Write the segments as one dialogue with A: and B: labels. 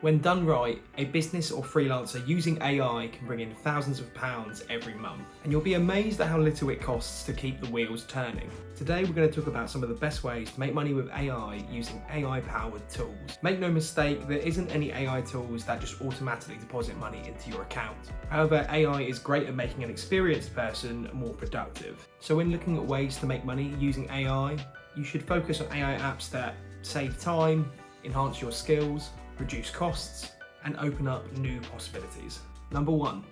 A: When done right, a business or freelancer using AI can bring in thousands of pounds every month, and you'll be amazed at how little it costs to keep the wheels turning. Today we're going to talk about some of the best ways to make money with AI using AI-powered tools. Make no mistake, there isn't any AI tools that just automatically deposit money into your account. However, AI is great at making an experienced person more productive. So when looking at ways to make money using AI, you should focus on AI apps that save time, enhance your skills, reduce costs, and open up new possibilities. Number 1,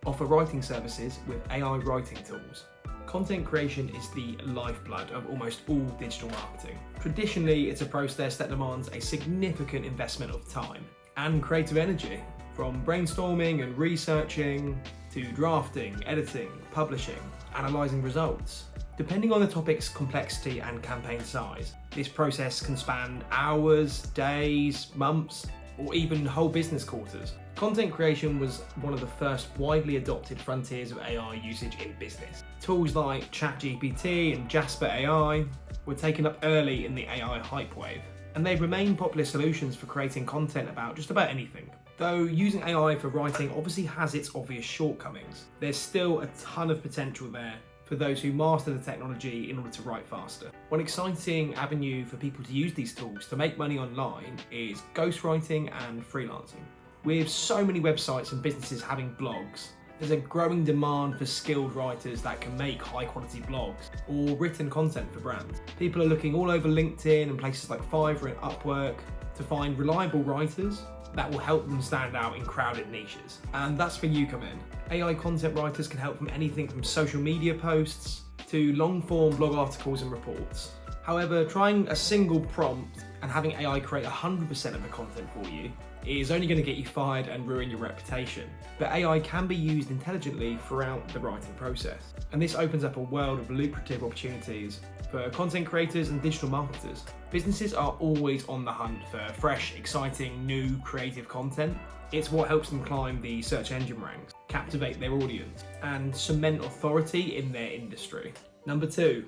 A: offer writing services with AI writing tools. Content creation is the lifeblood of almost all digital marketing. Traditionally, it's a process that demands a significant investment of time and creative energy, from brainstorming and researching to drafting, editing, publishing, analysing results. Depending on the topic's complexity and campaign size, this process can span hours, days, months, or even whole business quarters. Content creation was one of the first widely adopted frontiers of AI usage in business. Tools like ChatGPT and Jasper AI were taken up early in the AI hype wave, and they've remained popular solutions for creating content about just about anything. Though using AI for writing obviously has its obvious shortcomings, there's still a ton of potential there for those who master the technology in order to write faster. One exciting avenue for people to use these tools to make money online is ghostwriting and freelancing. With so many websites and businesses having blogs, there's a growing demand for skilled writers that can make high quality blogs or written content for brands. People are looking all over LinkedIn and places like Fiverr and Upwork to find reliable writers that will help them stand out in crowded niches. And that's where you come in. AI content writers can help from anything from social media posts to long-form blog articles and reports. However, trying a single prompt and having AI create 100% of the content for you is only going to get you fired and ruin your reputation. But AI can be used intelligently throughout the writing process. And this opens up a world of lucrative opportunities for content creators and digital marketers. Businesses are always on the hunt for fresh, exciting, new, creative content. It's what helps them climb the search engine ranks, captivate their audience, and cement authority in their industry. Number 2,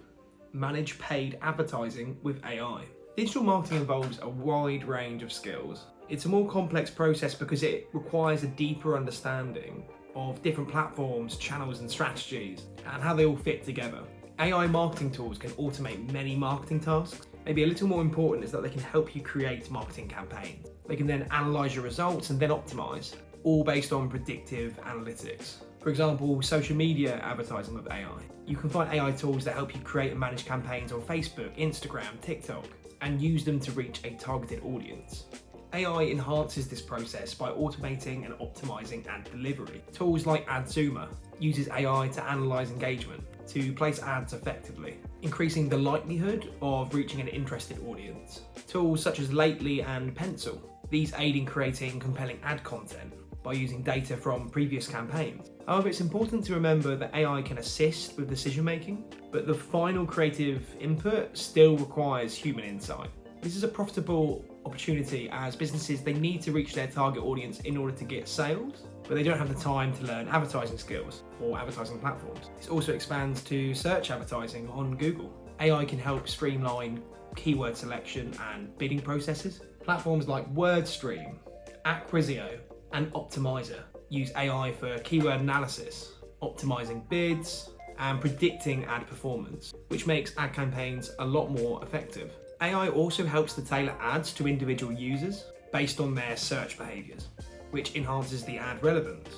A: manage paid advertising with AI. Digital marketing involves a wide range of skills. It's a more complex process because it requires a deeper understanding of different platforms, channels, and strategies, and how they all fit together. AI marketing tools can automate many marketing tasks. Maybe a little more important is that they can help you create marketing campaigns. They can then analyze your results and then optimize, all based on predictive analytics. For example, social media advertising with AI. You can find AI tools that help you create and manage campaigns on Facebook, Instagram, TikTok, and use them to reach a targeted audience. AI enhances this process by automating and optimizing ad delivery. Tools like AdZoomer uses AI to analyze engagement to place ads effectively, increasing the likelihood of reaching an interested audience. Tools such as Lately and Pencil, these aid in creating compelling ad content by using data from previous campaigns. However, it's important to remember that AI can assist with decision making, but the final creative input still requires human insight. This is a profitable opportunity as businesses, they need to reach their target audience in order to get sales, but they don't have the time to learn advertising skills or advertising platforms. This also expands to search advertising on Google. AI can help streamline keyword selection and bidding processes. Platforms like WordStream, Acquisio, and Optimizer use AI for keyword analysis, optimizing bids, and predicting ad performance, which makes ad campaigns a lot more effective. AI also helps to tailor ads to individual users based on their search behaviors, which enhances the ad relevance.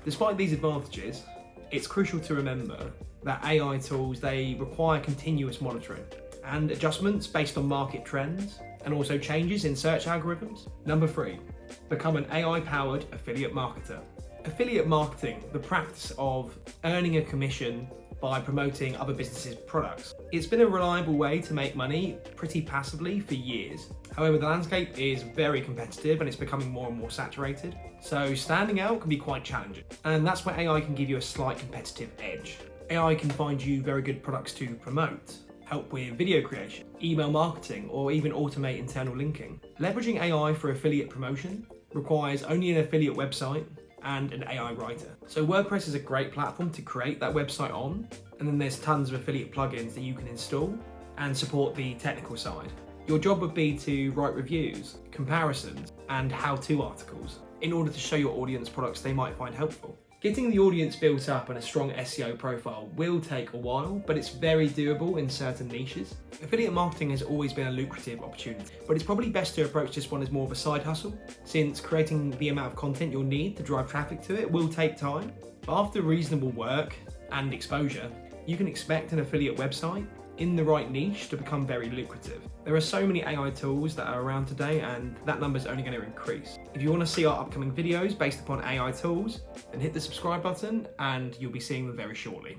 A: Despite these advantages, it's crucial to remember that AI tools, they require continuous monitoring and adjustments based on market trends and also changes in search algorithms. Number 3, become an AI-powered affiliate marketer. Affiliate marketing, the practice of earning a commission by promoting other businesses' products. It's been a reliable way to make money pretty passively for years. However, the landscape is very competitive and it's becoming more and more saturated. So standing out can be quite challenging. And that's where AI can give you a slight competitive edge. AI can find you very good products to promote, help with video creation, email marketing, or even automate internal linking. Leveraging AI for affiliate promotion requires only an affiliate website and an AI writer. So WordPress is a great platform to create that website on, and then there's tons of affiliate plugins that you can install and support the technical side. Your job would be to write reviews, comparisons, and how-to articles in order to show your audience products they might find helpful. Getting the audience built up and a strong SEO profile will take a while, but it's very doable in certain niches. Affiliate marketing has always been a lucrative opportunity, but it's probably best to approach this one as more of a side hustle, since creating the amount of content you'll need to drive traffic to it will take time. But after reasonable work and exposure, you can expect an affiliate website in the right niche to become very lucrative. There are so many AI tools that are around today, and that number is only going to increase. If you want to see our upcoming videos based upon AI tools, then hit the subscribe button and you'll be seeing them very shortly.